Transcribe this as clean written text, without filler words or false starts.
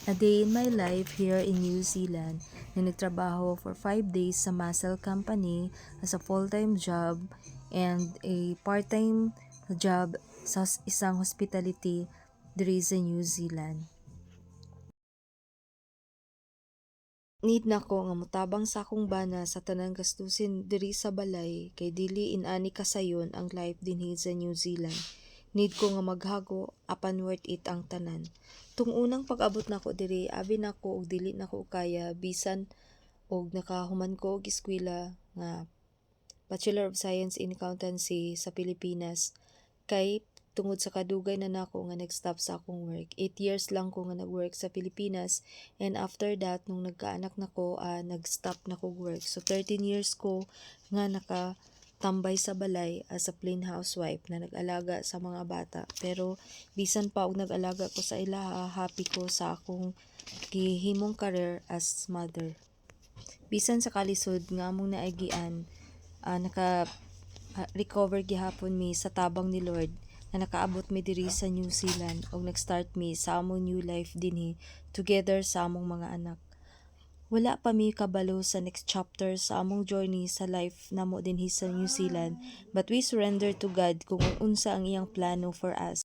A day in my life here in New Zealand na nagtrabaho for 5 days sa Muscle Company as a full-time job and a part-time job sa isang hospitality diri sa New Zealand. Need na ko nga mutabang sa akong bana sa tanang gastusin diri sa balay kay dili inani kasayon ang life dinhi sa New Zealand. Need ko nga maghago apan worth it ang tanan. Tung unang pag-abot nako diri abi nako og dili nako kaya bisan og nakahuman ko og eskwela nga Bachelor of Science in Accountancy sa Pilipinas kay tungod sa kadugay na nako nga nag-stop sa akong work. 8 years lang ko nga nag-work sa Pilipinas and after that nung nagkaanak nako nag-stop na ko work. So 13 years ko nga nakatambay sa balay as a plain housewife na nag-alaga sa mga bata. Pero bisan pa og nag-alaga ko sa ilaha, happy ko sa akong gihimong career as mother. Bisan sa kalisod nga among naagian, recover gihapon mi sa tabang ni Lord na nakaabot mi diri sa New Zealand og nag-start mi sa among new life dinhi together sa among mga anak. Wala pa mi kabalo sa next chapter sa among journey sa life namo dinhi sa New Zealand, but we surrender to God kung unsa ang iyang plano for us.